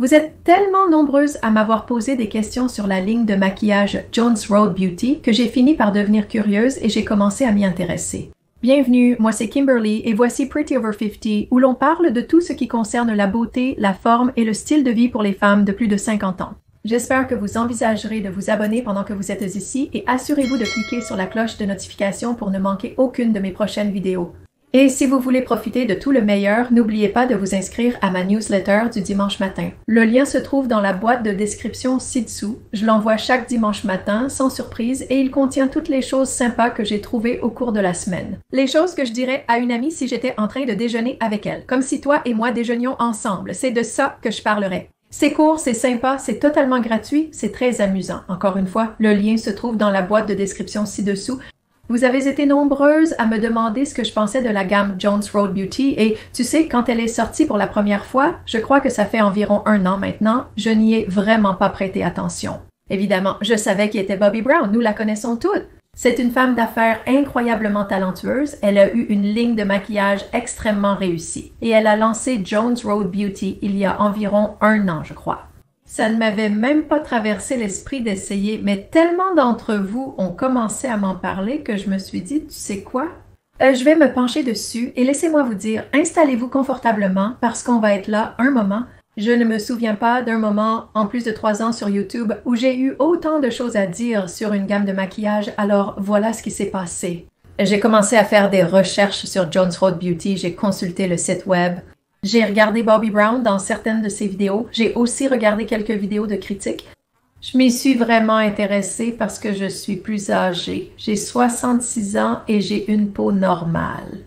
Vous êtes tellement nombreuses à m'avoir posé des questions sur la ligne de maquillage Jones Road Beauty que j'ai fini par devenir curieuse et j'ai commencé à m'y intéresser. Bienvenue, moi c'est Kimberly et voici Pretty Over 50 où l'on parle de tout ce qui concerne la beauté, la forme et le style de vie pour les femmes de plus de 50 ans. J'espère que vous envisagerez de vous abonner pendant que vous êtes ici et assurez-vous de cliquer sur la cloche de notification pour ne manquer aucune de mes prochaines vidéos. Et si vous voulez profiter de tout le meilleur, n'oubliez pas de vous inscrire à ma newsletter du dimanche matin. Le lien se trouve dans la boîte de description ci-dessous. Je l'envoie chaque dimanche matin, sans surprise, et il contient toutes les choses sympas que j'ai trouvées au cours de la semaine. Les choses que je dirais à une amie si j'étais en train de déjeuner avec elle, comme si toi et moi déjeunions ensemble. C'est de ça que je parlerai. C'est court, c'est sympa, c'est totalement gratuit, c'est très amusant. Encore une fois, le lien se trouve dans la boîte de description ci-dessous. Vous avez été nombreuses à me demander ce que je pensais de la gamme Jones Road Beauty et tu sais, quand elle est sortie pour la première fois, je crois que ça fait environ 1 an maintenant, je n'y ai vraiment pas prêté attention. Évidemment, je savais qui était Bobbi Brown, nous la connaissons toutes. C'est une femme d'affaires incroyablement talentueuse, elle a eu une ligne de maquillage extrêmement réussie et elle a lancé Jones Road Beauty il y a environ 1 an, je crois. Ça ne m'avait même pas traversé l'esprit d'essayer, mais tellement d'entre vous ont commencé à m'en parler que je me suis dit, tu sais quoi? Je vais me pencher dessus et laissez-moi vous dire, installez-vous confortablement parce qu'on va être là un moment. Je ne me souviens pas d'un moment, en plus de 3 ans sur YouTube, où j'ai eu autant de choses à dire sur une gamme de maquillage, alors voilà ce qui s'est passé. J'ai commencé à faire des recherches sur Jones Road Beauty, j'ai consulté le site web. J'ai regardé Bobbi Brown dans certaines de ses vidéos. J'ai aussi regardé quelques vidéos de critiques. Je m'y suis vraiment intéressée parce que je suis plus âgée. J'ai 66 ans et j'ai une peau normale.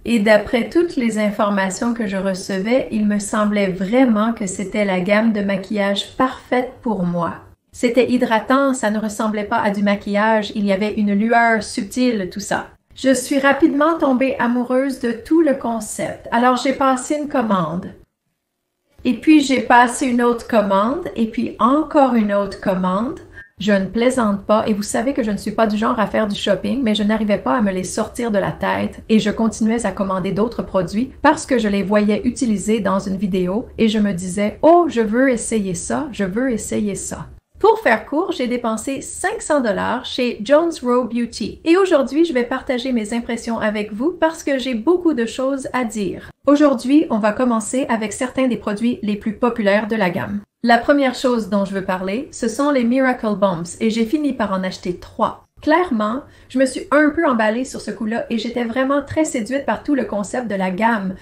Et d'après toutes les informations que je recevais, il me semblait vraiment que c'était la gamme de maquillage parfaite pour moi. C'était hydratant, ça ne ressemblait pas à du maquillage, il y avait une lueur subtile, tout ça. Je suis rapidement tombée amoureuse de tout le concept. Alors, j'ai passé une commande. Et puis, j'ai passé une autre commande. Et puis, encore une autre commande. Je ne plaisante pas. Et vous savez que je ne suis pas du genre à faire du shopping, mais je n'arrivais pas à me les sortir de la tête. Et je continuais à commander d'autres produits parce que je les voyais utilisés dans une vidéo. Et je me disais, oh, je veux essayer ça, je veux essayer ça. Pour faire court, j'ai dépensé 500 $ chez Jones Road Beauty et aujourd'hui, je vais partager mes impressions avec vous parce que j'ai beaucoup de choses à dire. Aujourd'hui, on va commencer avec certains des produits les plus populaires de la gamme. La première chose dont je veux parler, ce sont les Miracle Bumps et j'ai fini par en acheter 3. Clairement, je me suis un peu emballée sur ce coup-là et j'étais vraiment très séduite par tout le concept de la gamme.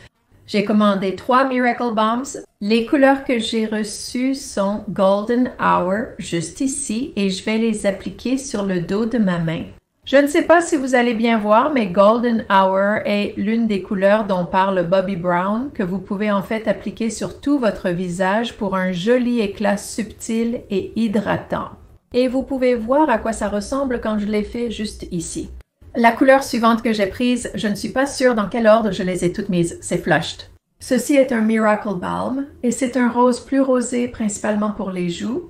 J'ai commandé 3 Miracle Bumps. Les couleurs que j'ai reçues sont Golden Hour, juste ici, et je vais les appliquer sur le dos de ma main. Je ne sais pas si vous allez bien voir, mais Golden Hour est l'une des couleurs dont parle Bobbi Brown, que vous pouvez en fait appliquer sur tout votre visage pour un joli éclat subtil et hydratant. Et vous pouvez voir à quoi ça ressemble quand je l'ai fait juste ici. La couleur suivante que j'ai prise, je ne suis pas sûre dans quel ordre je les ai toutes mises, c'est Flushed. Ceci est un Miracle Balm et c'est un rose plus rosé principalement pour les joues.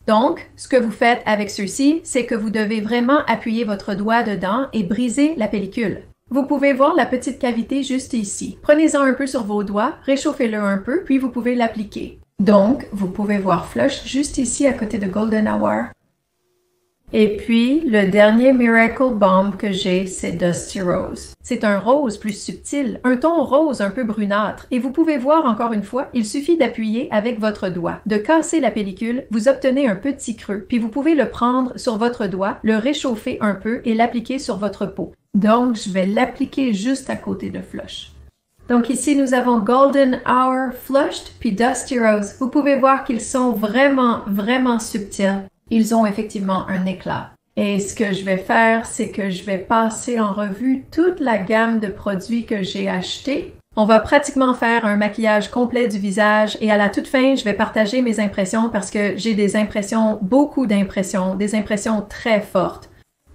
Donc, ce que vous faites avec ceux-ci, c'est que vous devez vraiment appuyer votre doigt dedans et briser la pellicule. Vous pouvez voir la petite cavité juste ici. Prenez-en un peu sur vos doigts, réchauffez-le un peu, puis vous pouvez l'appliquer. Donc, vous pouvez voir Flush juste ici à côté de Golden Hour. Et puis, le dernier Miracle Balm que j'ai, c'est Dusty Rose. C'est un rose plus subtil, un ton rose un peu brunâtre. Et vous pouvez voir encore une fois, il suffit d'appuyer avec votre doigt, de casser la pellicule, vous obtenez un petit creux, puis vous pouvez le prendre sur votre doigt, le réchauffer un peu et l'appliquer sur votre peau. Donc, je vais l'appliquer juste à côté de Flush. Donc ici, nous avons Golden Hour, Flushed, puis Dusty Rose. Vous pouvez voir qu'ils sont vraiment subtils. Ils ont effectivement un éclat. Et ce que je vais faire, c'est que je vais passer en revue toute la gamme de produits que j'ai achetés. On va pratiquement faire un maquillage complet du visage et à la toute fin, je vais partager mes impressions parce que j'ai des impressions, beaucoup d'impressions, des impressions très fortes.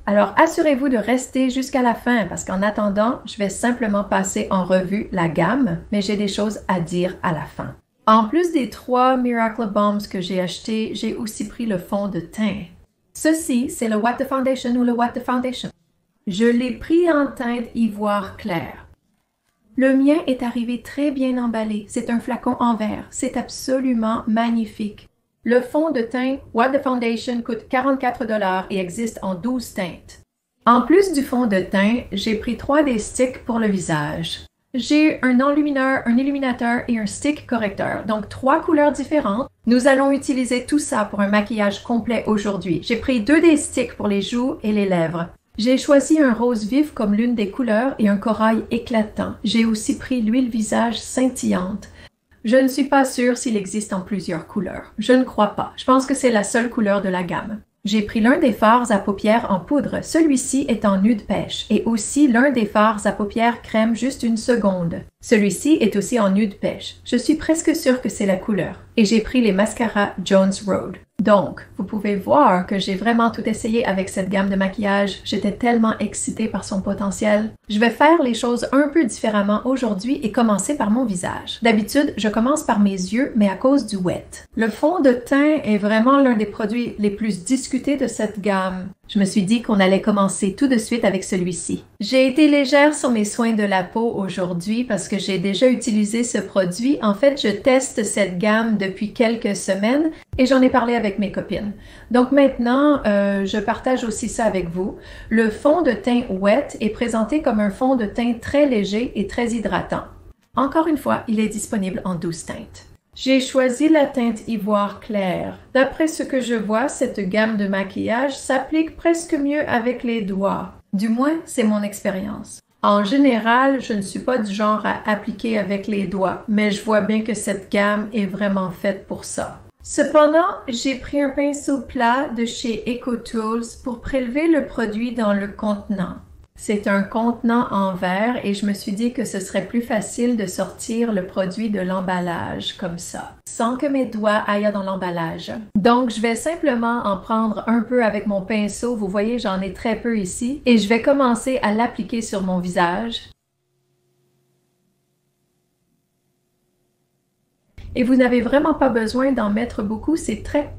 Alors assurez-vous de rester jusqu'à la fin parce qu'en attendant, je vais simplement passer en revue la gamme, mais j'ai des choses à dire à la fin. En plus des 3 Miracle Balms que j'ai achetés, j'ai aussi pris le fond de teint. Ceci, c'est le What the Foundation ou le What the Foundation. Je l'ai pris en teinte ivoire clair. Le mien est arrivé très bien emballé. C'est un flacon en verre. C'est absolument magnifique. Le fond de teint What the Foundation coûte 44 $ et existe en 12 teintes. En plus du fond de teint, j'ai pris 3 des sticks pour le visage. J'ai un enlumineur, un illuminateur et un stick correcteur, donc 3 couleurs différentes. Nous allons utiliser tout ça pour un maquillage complet aujourd'hui. J'ai pris 2 des sticks pour les joues et les lèvres. J'ai choisi un rose vif comme l'une des couleurs et un corail éclatant. J'ai aussi pris l'huile visage scintillante. Je ne suis pas sûre s'il existe en plusieurs couleurs. Je ne crois pas. Je pense que c'est la seule couleur de la gamme. J'ai pris l'un des fards à paupières en poudre. Celui-ci est en nude pêche et aussi l'un des fards à paupières crème juste une seconde. Celui-ci est aussi en nude pêche. Je suis presque sûre que c'est la couleur. Et j'ai pris les mascaras Jones Road. Donc, vous pouvez voir que j'ai vraiment tout essayé avec cette gamme de maquillage. J'étais tellement excitée par son potentiel. Je vais faire les choses un peu différemment aujourd'hui et commencer par mon visage. D'habitude, je commence par mes yeux, mais à cause du wet. Le fond de teint est vraiment l'un des produits les plus discutés de cette gamme. Je me suis dit qu'on allait commencer tout de suite avec celui-ci. J'ai été légère sur mes soins de la peau aujourd'hui parce que j'ai déjà utilisé ce produit. En fait, je teste cette gamme depuis quelques semaines et j'en ai parlé avec mes copines. Donc maintenant, je partage aussi ça avec vous. Le fond de teint wet est présenté comme un fond de teint très léger et très hydratant. Encore une fois, il est disponible en 12 teintes. J'ai choisi la teinte ivoire clair. D'après ce que je vois, cette gamme de maquillage s'applique presque mieux avec les doigts. Du moins, c'est mon expérience. En général, je ne suis pas du genre à appliquer avec les doigts, mais je vois bien que cette gamme est vraiment faite pour ça. Cependant, j'ai pris un pinceau plat de chez EcoTools pour prélever le produit dans le contenant. C'est un contenant en verre et je me suis dit que ce serait plus facile de sortir le produit de l'emballage comme ça, sans que mes doigts aillent dans l'emballage. Donc, je vais simplement en prendre un peu avec mon pinceau. Vous voyez, j'en ai très peu ici. Et je vais commencer à l'appliquer sur mon visage. Et vous n'avez vraiment pas besoin d'en mettre beaucoup, c'est très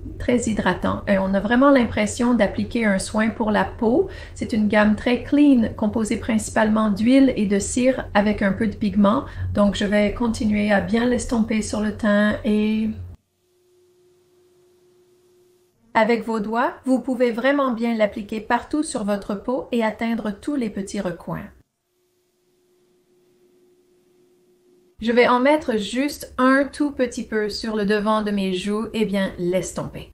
hydratant. Et on a vraiment l'impression d'appliquer un soin pour la peau. C'est une gamme très clean, composée principalement d'huile et de cire avec un peu de pigment. Donc je vais continuer à bien l'estomper sur le teint et... Avec vos doigts, vous pouvez vraiment bien l'appliquer partout sur votre peau et atteindre tous les petits recoins. Je vais en mettre juste un tout petit peu sur le devant de mes joues et bien l'estomper.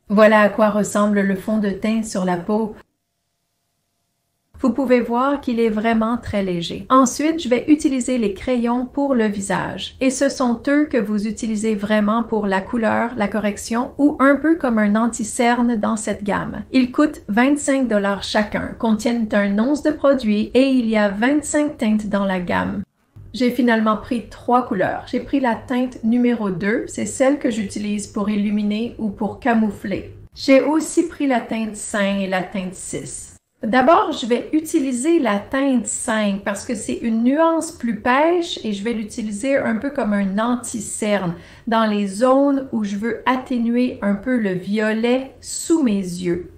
Voilà à quoi ressemble le fond de teint sur la peau. Vous pouvez voir qu'il est vraiment très léger. Ensuite, je vais utiliser les crayons pour le visage. Et ce sont eux que vous utilisez vraiment pour la couleur, la correction ou un peu comme un anti-cerne dans cette gamme. Ils coûtent 25 $ chacun, contiennent un once de produit et il y a 25 teintes dans la gamme. J'ai finalement pris 3 couleurs. J'ai pris la teinte numéro 2, c'est celle que j'utilise pour illuminer ou pour camoufler. J'ai aussi pris la teinte 5 et la teinte 6. D'abord, je vais utiliser la teinte 5 parce que c'est une nuance plus pêche et je vais l'utiliser un peu comme un anti-cerne dans les zones où je veux atténuer un peu le violet sous mes yeux.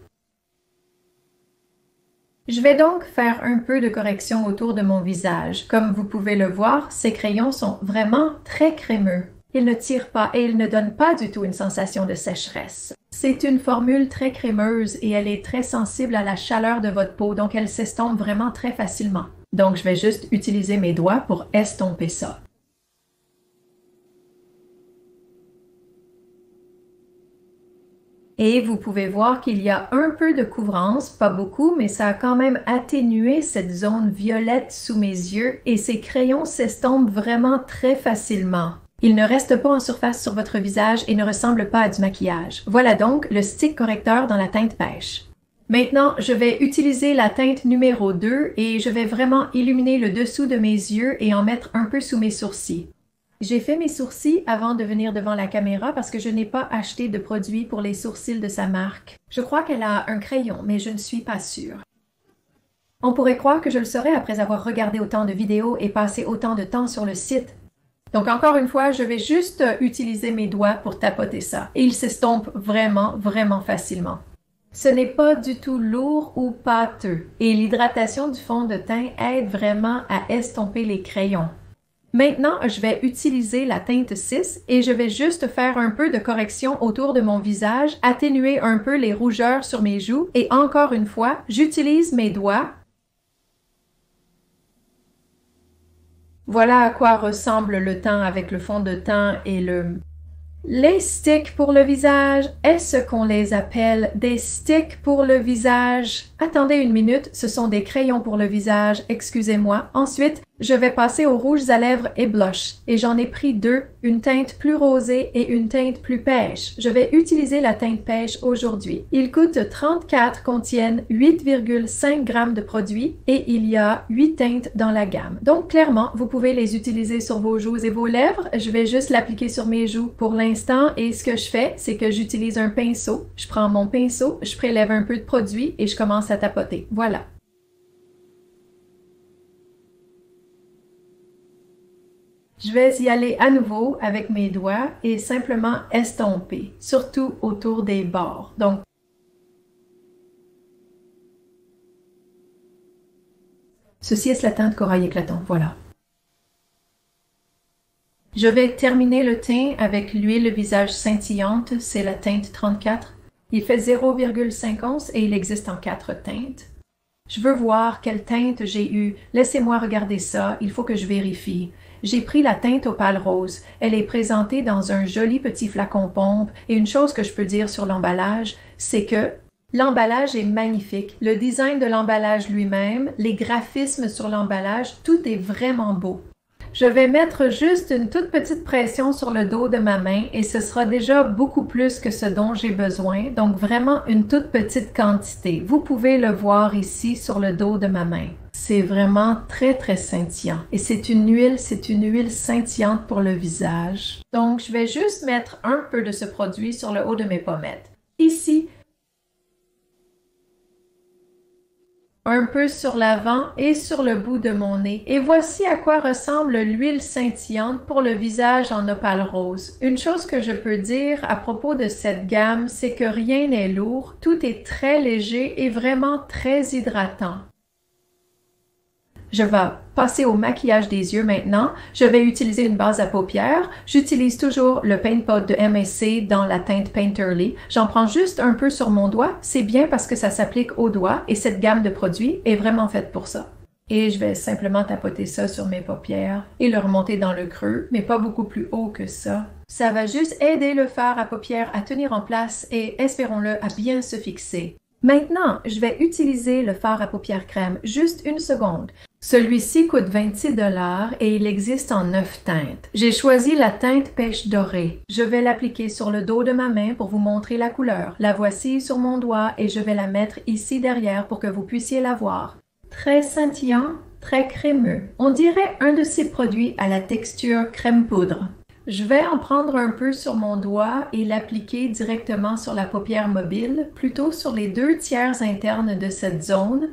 Je vais donc faire un peu de correction autour de mon visage. Comme vous pouvez le voir, ces crayons sont vraiment très crémeux. Ils ne tirent pas et ils ne donnent pas du tout une sensation de sécheresse. C'est une formule très crémeuse et elle est très sensible à la chaleur de votre peau, donc elle s'estompe vraiment très facilement. Donc je vais juste utiliser mes doigts pour estomper ça. Et vous pouvez voir qu'il y a un peu de couvrance, pas beaucoup, mais ça a quand même atténué cette zone violette sous mes yeux et ces crayons s'estompent vraiment très facilement. Ils ne restent pas en surface sur votre visage et ne ressemblent pas à du maquillage. Voilà donc le stick correcteur dans la teinte pêche. Maintenant, je vais utiliser la teinte numéro 2 et je vais vraiment illuminer le dessous de mes yeux et en mettre un peu sous mes sourcils. J'ai fait mes sourcils avant de venir devant la caméra parce que je n'ai pas acheté de produit pour les sourcils de sa marque. Je crois qu'elle a un crayon, mais je ne suis pas sûre. On pourrait croire que je le saurais après avoir regardé autant de vidéos et passé autant de temps sur le site. Donc encore une fois, je vais juste utiliser mes doigts pour tapoter ça. Et il s'estompe vraiment facilement. Ce n'est pas du tout lourd ou pâteux et l'hydratation du fond de teint aide vraiment à estomper les crayons. Maintenant, je vais utiliser la teinte 6 et je vais juste faire un peu de correction autour de mon visage, atténuer un peu les rougeurs sur mes joues et encore une fois, j'utilise mes doigts. Voilà à quoi ressemble le teint avec le fond de teint et Les sticks pour le visage, est-ce qu'on les appelle des sticks pour le visage? Attendez une minute, ce sont des crayons pour le visage, excusez-moi. Ensuite, je vais passer aux rouges à lèvres et blush. Et j'en ai pris deux, une teinte plus rosée et une teinte plus pêche. Je vais utiliser la teinte pêche aujourd'hui. Ils coûtent 34, contiennent 8,5 grammes de produit et il y a 8 teintes dans la gamme. Donc clairement, vous pouvez les utiliser sur vos joues et vos lèvres. Je vais juste l'appliquer sur mes joues pour l'instant et ce que je fais, c'est que j'utilise un pinceau. Je prends mon pinceau, je prélève un peu de produit et je commence à tapoter. Voilà. Je vais y aller à nouveau avec mes doigts et simplement estomper, surtout autour des bords. Donc, ceci est la teinte corail éclatant, voilà. Je vais terminer le teint avec l'huile visage scintillante, c'est la teinte 34. Il fait 0,5 onces et il existe en 4 teintes. Je veux voir quelle teinte j'ai eue. Laissez-moi regarder ça, il faut que je vérifie. J'ai pris la teinte opale rose. Elle est présentée dans un joli petit flacon pompe et une chose que je peux dire sur l'emballage, c'est que l'emballage est magnifique. Le design de l'emballage lui-même, les graphismes sur l'emballage, tout est vraiment beau. Je vais mettre juste une toute petite pression sur le dos de ma main et ce sera déjà beaucoup plus que ce dont j'ai besoin, donc vraiment une toute petite quantité. Vous pouvez le voir ici sur le dos de ma main. C'est vraiment très très scintillant et c'est une huile scintillante pour le visage. Donc je vais juste mettre un peu de ce produit sur le haut de mes pommettes. Ici, un peu sur l'avant et sur le bout de mon nez. Et voici à quoi ressemble l'huile scintillante pour le visage en opale rose. Une chose que je peux dire à propos de cette gamme, c'est que rien n'est lourd, tout est très léger et vraiment très hydratant. Je vais passer au maquillage des yeux maintenant. Je vais utiliser une base à paupières. J'utilise toujours le Paint Pot de MAC dans la teinte Painterly. J'en prends juste un peu sur mon doigt. C'est bien parce que ça s'applique au doigt et cette gamme de produits est vraiment faite pour ça. Et je vais simplement tapoter ça sur mes paupières et le remonter dans le creux, mais pas beaucoup plus haut que ça. Ça va juste aider le fard à paupières à tenir en place et, espérons-le, à bien se fixer. Maintenant, je vais utiliser le fard à paupières crème, juste une seconde. Celui-ci coûte 26 $ et il existe en 9 teintes. J'ai choisi la teinte pêche dorée. Je vais l'appliquer sur le dos de ma main pour vous montrer la couleur. La voici sur mon doigt et je vais la mettre ici derrière pour que vous puissiez la voir. Très scintillant, très crémeux. On dirait un de ces produits à la texture crème poudre. Je vais en prendre un peu sur mon doigt et l'appliquer directement sur la paupière mobile, plutôt sur les 2/3 internes de cette zone.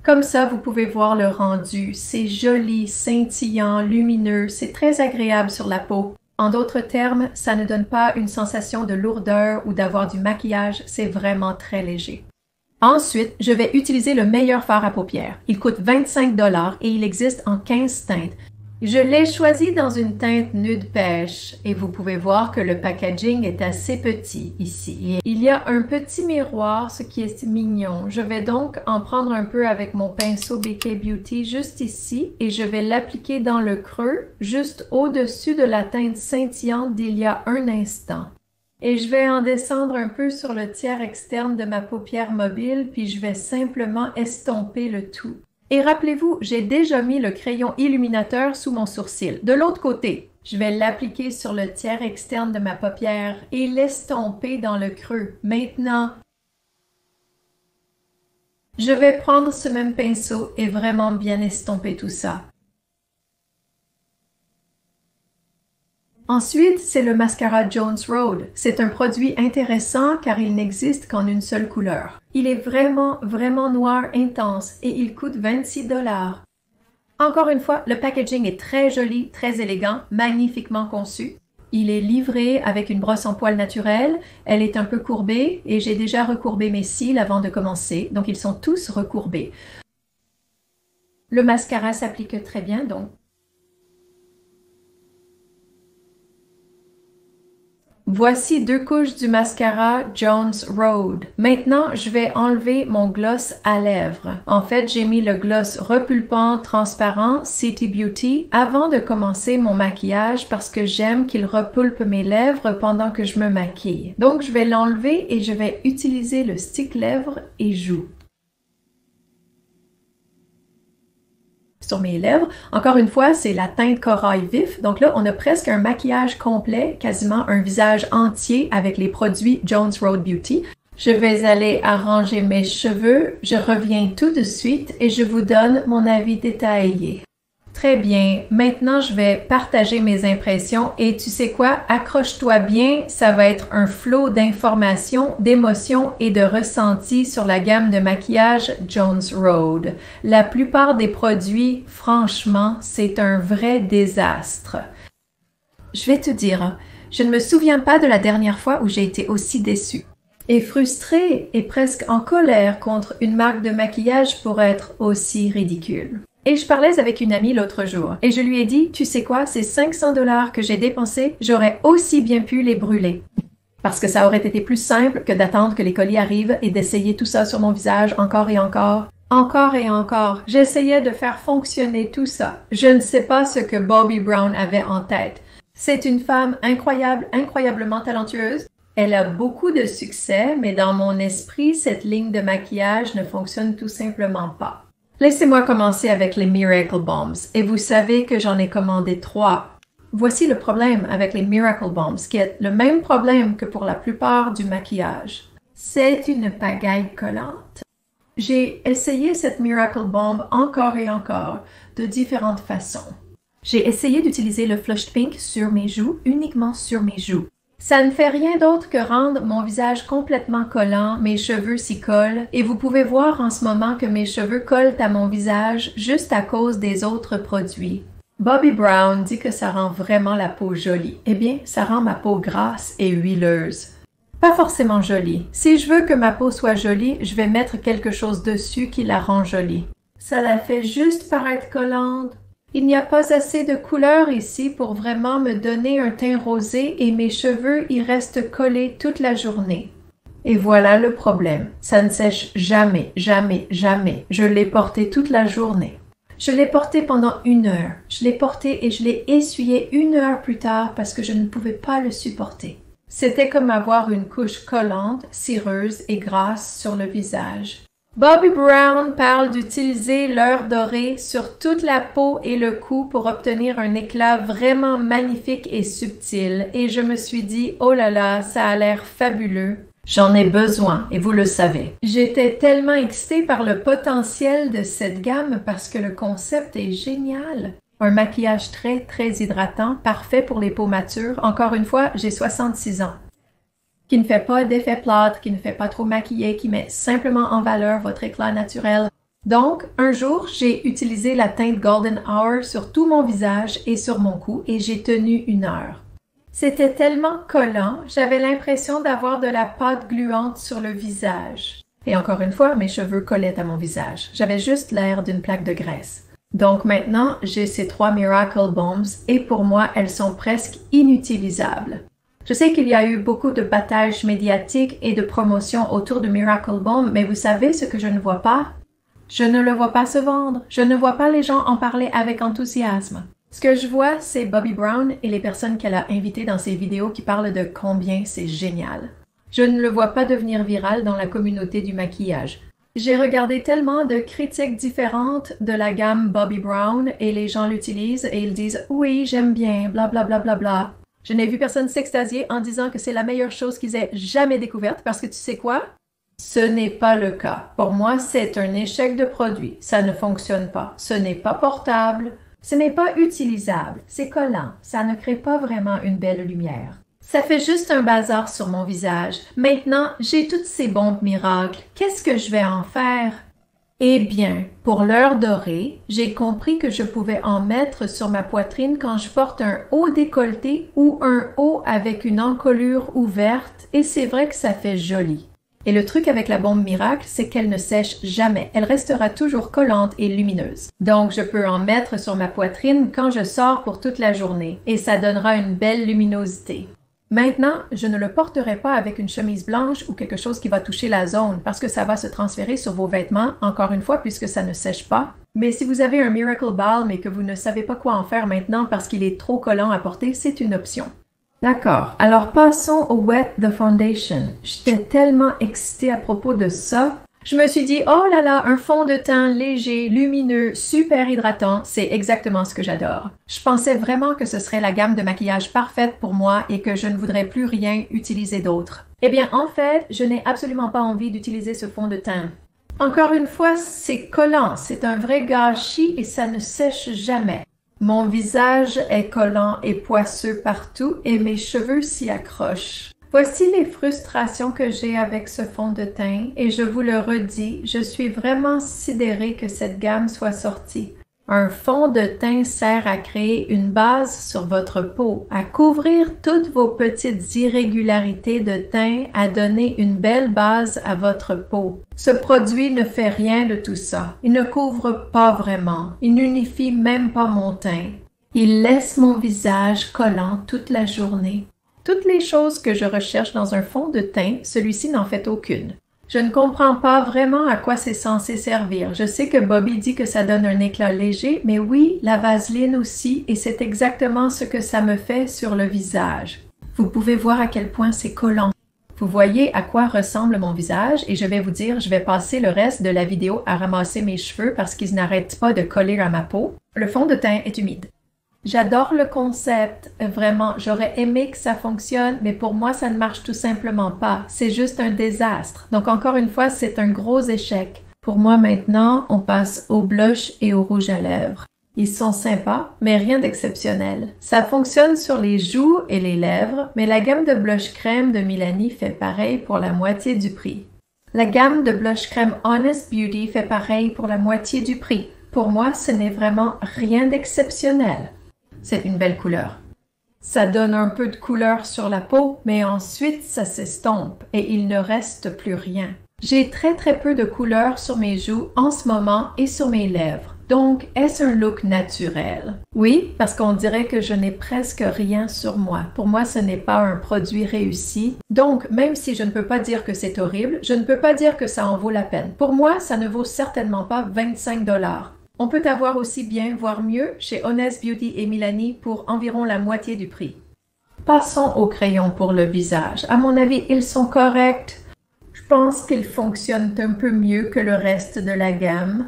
Comme ça, vous pouvez voir le rendu. C'est joli, scintillant, lumineux, c'est très agréable sur la peau. En d'autres termes, ça ne donne pas une sensation de lourdeur ou d'avoir du maquillage, c'est vraiment très léger. Ensuite, je vais utiliser le meilleur fard à paupières. Il coûte 25 $ et il existe en 15 teintes. Je l'ai choisi dans une teinte nude pêche et vous pouvez voir que le packaging est assez petit ici. Il y a un petit miroir, ce qui est mignon. Je vais donc en prendre un peu avec mon pinceau BK Beauty juste ici et je vais l'appliquer dans le creux, juste au-dessus de la teinte scintillante d'il y a un instant. Et je vais en descendre un peu sur le tiers externe de ma paupière mobile, puis je vais simplement estomper le tout. Et rappelez-vous, j'ai déjà mis le crayon illuminateur sous mon sourcil. De l'autre côté, je vais l'appliquer sur le tiers externe de ma paupière et l'estomper dans le creux. Maintenant, je vais prendre ce même pinceau et vraiment bien estomper tout ça. Ensuite, c'est le mascara Jones Road. C'est un produit intéressant car il n'existe qu'en une seule couleur. Il est vraiment noir intense et il coûte 26 $. Encore une fois, le packaging est très joli, très élégant, magnifiquement conçu. Il est livré avec une brosse en poils naturelle. Elle est un peu courbée et j'ai déjà recourbé mes cils avant de commencer. Donc, ils sont tous recourbés. Le mascara s'applique très bien, donc. Voici 2 couches du mascara Jones Road. Maintenant, je vais enlever mon gloss à lèvres. En fait, j'ai mis le gloss repulpant transparent City Beauty avant de commencer mon maquillage parce que j'aime qu'il repulpe mes lèvres pendant que je me maquille. Donc, je vais l'enlever et je vais utiliser le stick lèvres et joues. Sur mes lèvres. Encore une fois, c'est la teinte corail vif. Donc là, on a presque un maquillage complet, quasiment un visage entier avec les produits Jones Road Beauty. Je vais aller arranger mes cheveux. Je reviens tout de suite et je vous donne mon avis détaillé. Très bien. Maintenant, je vais partager mes impressions et tu sais quoi? Accroche-toi bien, ça va être un flot d'informations, d'émotions et de ressentis sur la gamme de maquillage Jones Road. La plupart des produits, franchement, c'est un vrai désastre. Je vais te dire, je ne me souviens pas de la dernière fois où j'ai été aussi déçue. Et frustrée et presque en colère contre une marque de maquillage pour être aussi ridicule. Et je parlais avec une amie l'autre jour et je lui ai dit, tu sais quoi, ces 500 $ que j'ai dépensés, j'aurais aussi bien pu les brûler. Parce que ça aurait été plus simple que d'attendre que les colis arrivent et d'essayer tout ça sur mon visage encore et encore. Encore et encore. J'essayais de faire fonctionner tout ça. Je ne sais pas ce que Bobbi Brown avait en tête. C'est une femme incroyable, incroyablement talentueuse. Elle a beaucoup de succès, mais dans mon esprit, cette ligne de maquillage ne fonctionne tout simplement pas. Laissez-moi commencer avec les Miracle Bombs, et vous savez que j'en ai commandé 3. Voici le problème avec les Miracle Bombs, qui est le même problème que pour la plupart du maquillage. C'est une pagaille collante. J'ai essayé cette Miracle Bomb encore et encore, de différentes façons. J'ai essayé d'utiliser le Flushed Pink sur mes joues, uniquement sur mes joues. Ça ne fait rien d'autre que rendre mon visage complètement collant, mes cheveux s'y collent, et vous pouvez voir en ce moment que mes cheveux collent à mon visage juste à cause des autres produits. Bobbi Brown dit que ça rend vraiment la peau jolie. Eh bien, ça rend ma peau grasse et huileuse. Pas forcément jolie. Si je veux que ma peau soit jolie, je vais mettre quelque chose dessus qui la rend jolie. Ça la fait juste paraître collante. Il n'y a pas assez de couleur ici pour vraiment me donner un teint rosé et mes cheveux y restent collés toute la journée. Et voilà le problème. Ça ne sèche jamais, jamais, jamais. Je l'ai porté toute la journée. Je l'ai porté pendant 1 heure. Je l'ai porté et je l'ai essuyé 1 heure plus tard parce que je ne pouvais pas le supporter. C'était comme avoir une couche collante, cireuse et grasse sur le visage. Bobbi Brown parle d'utiliser l'heure dorée sur toute la peau et le cou pour obtenir un éclat vraiment magnifique et subtil. Et je me suis dit, oh là là, ça a l'air fabuleux. J'en ai besoin, et vous le savez. J'étais tellement excitée par le potentiel de cette gamme parce que le concept est génial. Un maquillage très, très hydratant, parfait pour les peaux matures. Encore une fois, j'ai 66 ans. Qui ne fait pas d'effet plâtre, qui ne fait pas trop maquillé, qui met simplement en valeur votre éclat naturel. Donc, un jour, j'ai utilisé la teinte Golden Hour sur tout mon visage et sur mon cou et j'ai tenu 1 heure. C'était tellement collant, j'avais l'impression d'avoir de la pâte gluante sur le visage. Et encore une fois, mes cheveux collaient à mon visage. J'avais juste l'air d'une plaque de graisse. Donc maintenant, j'ai ces 3 Miracle Bombs et pour moi, elles sont presque inutilisables. Je sais qu'il y a eu beaucoup de battages médiatiques et de promotions autour de Miracle Bomb, mais vous savez ce que je ne vois pas? Je ne le vois pas se vendre. Je ne vois pas les gens en parler avec enthousiasme. Ce que je vois, c'est Bobbi Brown et les personnes qu'elle a invitées dans ses vidéos qui parlent de combien c'est génial. Je ne le vois pas devenir viral dans la communauté du maquillage. J'ai regardé tellement de critiques différentes de la gamme Bobbi Brown et les gens l'utilisent et ils disent « Oui, j'aime bien, bla bla bla bla bla ». Je n'ai vu personne s'extasier en disant que c'est la meilleure chose qu'ils aient jamais découverte parce que tu sais quoi? Ce n'est pas le cas. Pour moi, c'est un échec de produit. Ça ne fonctionne pas. Ce n'est pas portable. Ce n'est pas utilisable. C'est collant. Ça ne crée pas vraiment une belle lumière. Ça fait juste un bazar sur mon visage. Maintenant, j'ai toutes ces bombes miracles. Qu'est-ce que je vais en faire? Eh bien, pour l'heure dorée, j'ai compris que je pouvais en mettre sur ma poitrine quand je porte un haut décolleté ou un haut avec une encolure ouverte, et c'est vrai que ça fait joli. Et le truc avec la bombe miracle, c'est qu'elle ne sèche jamais. Elle restera toujours collante et lumineuse. Donc, je peux en mettre sur ma poitrine quand je sors pour toute la journée, et ça donnera une belle luminosité. Maintenant, je ne le porterai pas avec une chemise blanche ou quelque chose qui va toucher la zone parce que ça va se transférer sur vos vêtements, encore une fois, puisque ça ne sèche pas. Mais si vous avez un Miracle Balm et que vous ne savez pas quoi en faire maintenant parce qu'il est trop collant à porter, c'est une option. D'accord. Alors passons au Wet the Foundation. J'étais tellement excitée à propos de ça. Je me suis dit, oh là là, un fond de teint léger, lumineux, super hydratant, c'est exactement ce que j'adore. Je pensais vraiment que ce serait la gamme de maquillage parfaite pour moi et que je ne voudrais plus rien utiliser d'autre. Eh bien, en fait, je n'ai absolument pas envie d'utiliser ce fond de teint. Encore une fois, c'est collant, c'est un vrai gâchis et ça ne sèche jamais. Mon visage est collant et poisseux partout et mes cheveux s'y accrochent. Voici les frustrations que j'ai avec ce fond de teint et je vous le redis, je suis vraiment sidérée que cette gamme soit sortie. Un fond de teint sert à créer une base sur votre peau, à couvrir toutes vos petites irrégularités de teint, à donner une belle base à votre peau. Ce produit ne fait rien de tout ça. Il ne couvre pas vraiment. Il n'unifie même pas mon teint. Il laisse mon visage collant toute la journée. Toutes les choses que je recherche dans un fond de teint, celui-ci n'en fait aucune. Je ne comprends pas vraiment à quoi c'est censé servir. Je sais que Bobby dit que ça donne un éclat léger, mais oui, la vaseline aussi, et c'est exactement ce que ça me fait sur le visage. Vous pouvez voir à quel point c'est collant. Vous voyez à quoi ressemble mon visage et je vais vous dire, je vais passer le reste de la vidéo à ramasser mes cheveux parce qu'ils n'arrêtent pas de coller à ma peau. Le fond de teint est humide. J'adore le concept, vraiment, j'aurais aimé que ça fonctionne, mais pour moi, ça ne marche tout simplement pas. C'est juste un désastre. Donc, encore une fois, c'est un gros échec. Pour moi, maintenant, on passe au blush et au rouge à lèvres. Ils sont sympas, mais rien d'exceptionnel. Ça fonctionne sur les joues et les lèvres, mais la gamme de blush crème de Milani fait pareil pour la moitié du prix. La gamme de blush crème Honest Beauty fait pareil pour la moitié du prix. Pour moi, ce n'est vraiment rien d'exceptionnel. C'est une belle couleur. Ça donne un peu de couleur sur la peau, mais ensuite ça s'estompe et il ne reste plus rien. J'ai très peu de couleur sur mes joues en ce moment et sur mes lèvres. Donc, est-ce un look naturel? Oui, parce qu'on dirait que je n'ai presque rien sur moi. Pour moi, ce n'est pas un produit réussi. Donc, même si je ne peux pas dire que c'est horrible, je ne peux pas dire que ça en vaut la peine. Pour moi, ça ne vaut certainement pas 25 $. On peut avoir aussi bien, voire mieux, chez Honest Beauty et Milani pour environ la moitié du prix. Passons aux crayons pour le visage. À mon avis, ils sont corrects. Je pense qu'ils fonctionnent un peu mieux que le reste de la gamme.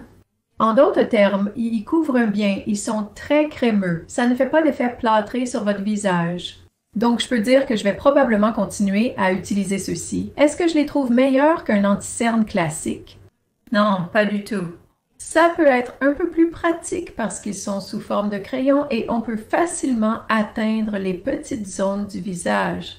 En d'autres termes, ils couvrent bien, ils sont très crémeux. Ça ne fait pas d'effet plâtré sur votre visage. Donc, je peux dire que je vais probablement continuer à utiliser ceux-ci. Est-ce que je les trouve meilleurs qu'un anti-cerne classique? Non, pas du tout. Ça peut être un peu plus pratique parce qu'ils sont sous forme de crayon et on peut facilement atteindre les petites zones du visage.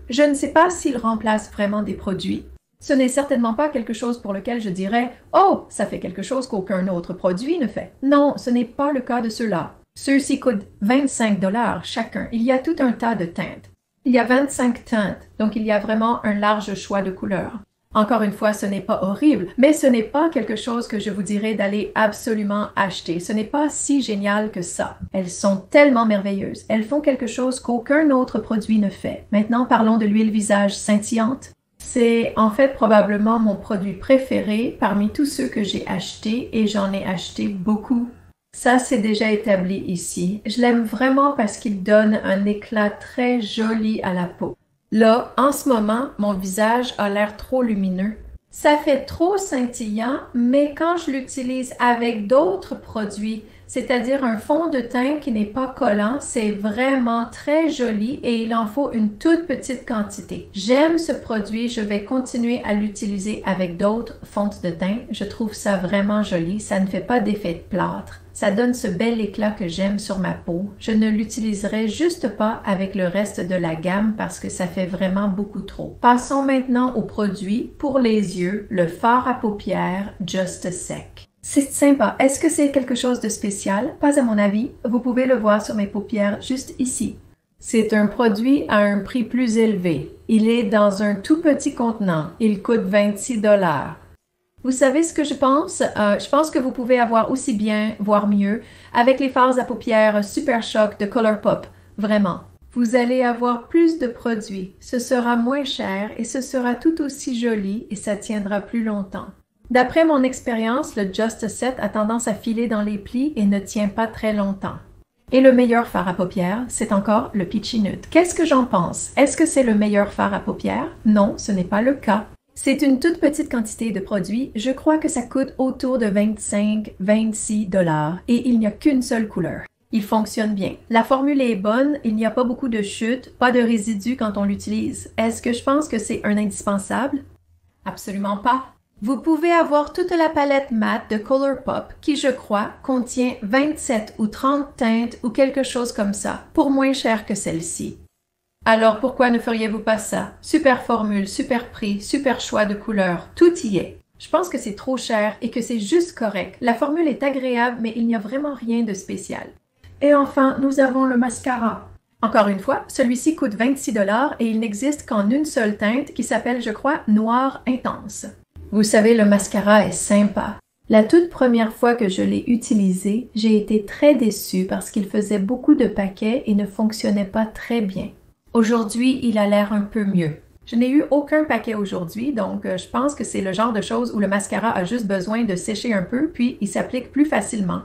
Je ne sais pas s'ils remplacent vraiment des produits. Ce n'est certainement pas quelque chose pour lequel je dirais « Oh, ça fait quelque chose qu'aucun autre produit ne fait ». Non, ce n'est pas le cas de ceux-là. Ceux-ci coûtent 25 $ chacun. Il y a tout un tas de teintes. Il y a 25 teintes, donc il y a vraiment un large choix de couleurs. Encore une fois, ce n'est pas horrible, mais ce n'est pas quelque chose que je vous dirais d'aller absolument acheter. Ce n'est pas si génial que ça. Elles sont tellement merveilleuses. Elles font quelque chose qu'aucun autre produit ne fait. Maintenant, parlons de l'huile visage scintillante. C'est en fait probablement mon produit préféré parmi tous ceux que j'ai achetés et j'en ai acheté beaucoup. Ça, c'est déjà établi ici. Je l'aime vraiment parce qu'il donne un éclat très joli à la peau. Là, en ce moment, mon visage a l'air trop lumineux. Ça fait trop scintillant, mais quand je l'utilise avec d'autres produits, c'est-à-dire un fond de teint qui n'est pas collant, c'est vraiment très joli et il en faut une toute petite quantité. J'aime ce produit, je vais continuer à l'utiliser avec d'autres fonds de teint. Je trouve ça vraiment joli, ça ne fait pas d'effet de plâtre. Ça donne ce bel éclat que j'aime sur ma peau. Je ne l'utiliserai juste pas avec le reste de la gamme parce que ça fait vraiment beaucoup trop. Passons maintenant au produit pour les yeux, le fard à paupières Just Sec. C'est sympa. Est-ce que c'est quelque chose de spécial? Pas à mon avis. Vous pouvez le voir sur mes paupières juste ici. C'est un produit à un prix plus élevé. Il est dans un tout petit contenant. Il coûte 26 $. Vous savez ce que je pense? Je pense que vous pouvez avoir aussi bien, voire mieux, avec les fards à paupières Super Shock de Colourpop. Vraiment. Vous allez avoir plus de produits. Ce sera moins cher et ce sera tout aussi joli et ça tiendra plus longtemps. D'après mon expérience, le Just Set a tendance à filer dans les plis et ne tient pas très longtemps. Et le meilleur fard à paupières, c'est encore le Peachy Nude. Qu'est-ce que j'en pense? Est-ce que c'est le meilleur fard à paupières? Non, ce n'est pas le cas. C'est une toute petite quantité de produit. Je crois que ça coûte autour de 25-26 $ et il n'y a qu'une seule couleur. Il fonctionne bien. La formule est bonne, il n'y a pas beaucoup de chutes, pas de résidus quand on l'utilise. Est-ce que je pense que c'est un indispensable? Absolument pas. Vous pouvez avoir toute la palette mat de Colourpop qui, je crois, contient 27 ou 30 teintes ou quelque chose comme ça, pour moins cher que celle-ci. Alors pourquoi ne feriez-vous pas ça? Super formule, super prix, super choix de couleurs, tout y est. Je pense que c'est trop cher et que c'est juste correct. La formule est agréable, mais il n'y a vraiment rien de spécial. Et enfin, nous avons le mascara. Encore une fois, celui-ci coûte 26 $ et il n'existe qu'en une seule teinte qui s'appelle, je crois, Noir Intense. Vous savez, le mascara est sympa. La toute première fois que je l'ai utilisé, j'ai été très déçue parce qu'il faisait beaucoup de paquets et ne fonctionnait pas très bien. Aujourd'hui, il a l'air un peu mieux. Je n'ai eu aucun paquet aujourd'hui, donc je pense que c'est le genre de choses où le mascara a juste besoin de sécher un peu, puis il s'applique plus facilement.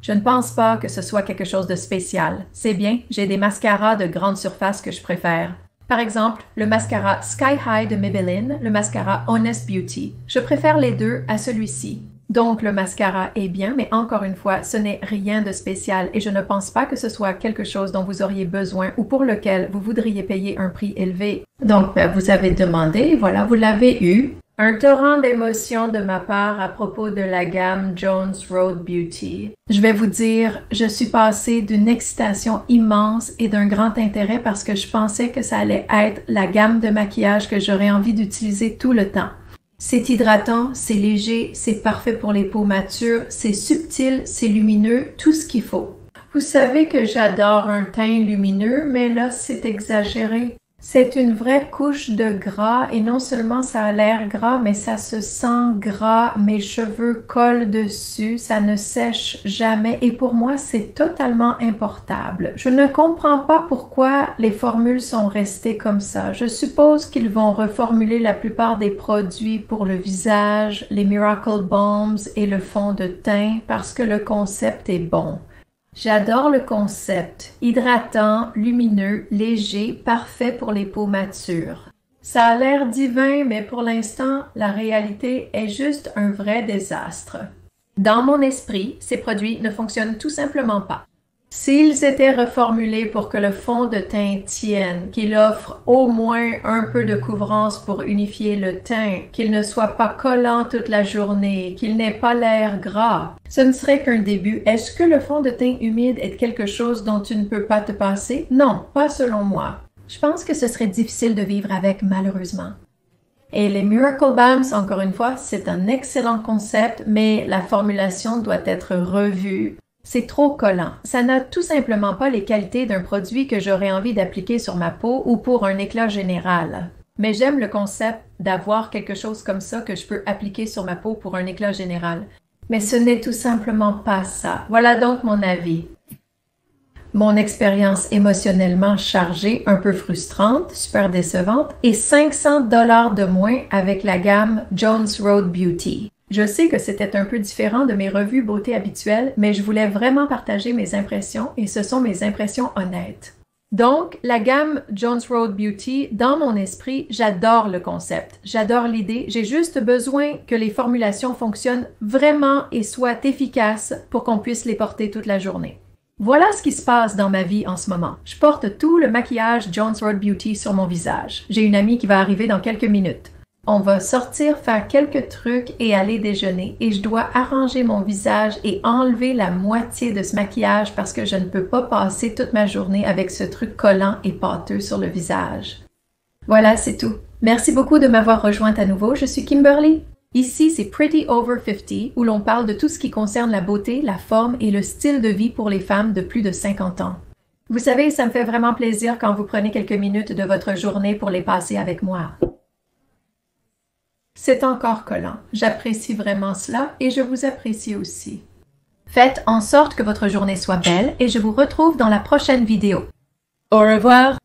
Je ne pense pas que ce soit quelque chose de spécial. C'est bien, j'ai des mascaras de grande surface que je préfère. Par exemple, le mascara Sky High de Maybelline, le mascara Honest Beauty. Je préfère les deux à celui-ci. Donc, le mascara est bien, mais encore une fois, ce n'est rien de spécial et je ne pense pas que ce soit quelque chose dont vous auriez besoin ou pour lequel vous voudriez payer un prix élevé. Donc, vous avez demandé, voilà, vous l'avez eu. Un torrent d'émotions de ma part à propos de la gamme Jones Road Beauty. Je vais vous dire, je suis passée d'une excitation immense et d'un grand intérêt parce que je pensais que ça allait être la gamme de maquillage que j'aurais envie d'utiliser tout le temps. C'est hydratant, c'est léger, c'est parfait pour les peaux matures, c'est subtil, c'est lumineux, tout ce qu'il faut. Vous savez que j'adore un teint lumineux, mais là, c'est exagéré. C'est une vraie couche de gras et non seulement ça a l'air gras, mais ça se sent gras, mes cheveux collent dessus, ça ne sèche jamais et pour moi c'est totalement importable. Je ne comprends pas pourquoi les formules sont restées comme ça. Je suppose qu'ils vont reformuler la plupart des produits pour le visage, les Miracle Balms et le fond de teint parce que le concept est bon. J'adore le concept, hydratant, lumineux, léger, parfait pour les peaux matures. Ça a l'air divin, mais pour l'instant, la réalité est juste un vrai désastre. Dans mon esprit, ces produits ne fonctionnent tout simplement pas. S'ils étaient reformulés pour que le fond de teint tienne, qu'il offre au moins un peu de couvrance pour unifier le teint, qu'il ne soit pas collant toute la journée, qu'il n'ait pas l'air gras, ce ne serait qu'un début. Est-ce que le fond de teint humide est quelque chose dont tu ne peux pas te passer? Non, pas selon moi. Je pense que ce serait difficile de vivre avec, malheureusement. Et les Miracle Balms, encore une fois, c'est un excellent concept, mais la formulation doit être revue. C'est trop collant. Ça n'a tout simplement pas les qualités d'un produit que j'aurais envie d'appliquer sur ma peau ou pour un éclat général. Mais j'aime le concept d'avoir quelque chose comme ça que je peux appliquer sur ma peau pour un éclat général. Mais ce n'est tout simplement pas ça. Voilà donc mon avis. Mon expérience émotionnellement chargée, un peu frustrante, super décevante, et 500 $ de moins avec la gamme Jones Road Beauty. Je sais que c'était un peu différent de mes revues beauté habituelles, mais je voulais vraiment partager mes impressions et ce sont mes impressions honnêtes. Donc, la gamme Jones Road Beauty, dans mon esprit, j'adore le concept, j'adore l'idée, j'ai juste besoin que les formulations fonctionnent vraiment et soient efficaces pour qu'on puisse les porter toute la journée. Voilà ce qui se passe dans ma vie en ce moment. Je porte tout le maquillage Jones Road Beauty sur mon visage. J'ai une amie qui va arriver dans quelques minutes. On va sortir faire quelques trucs et aller déjeuner et je dois arranger mon visage et enlever la moitié de ce maquillage parce que je ne peux pas passer toute ma journée avec ce truc collant et pâteux sur le visage. Voilà, c'est tout. Merci beaucoup de m'avoir rejointe à nouveau. Je suis Kimberly. Ici, c'est Pretty Over 50 où l'on parle de tout ce qui concerne la beauté, la forme et le style de vie pour les femmes de plus de 50 ans. Vous savez, ça me fait vraiment plaisir quand vous prenez quelques minutes de votre journée pour les passer avec moi. C'est encore collant. J'apprécie vraiment cela et je vous apprécie aussi. Faites en sorte que votre journée soit belle et je vous retrouve dans la prochaine vidéo. Au revoir!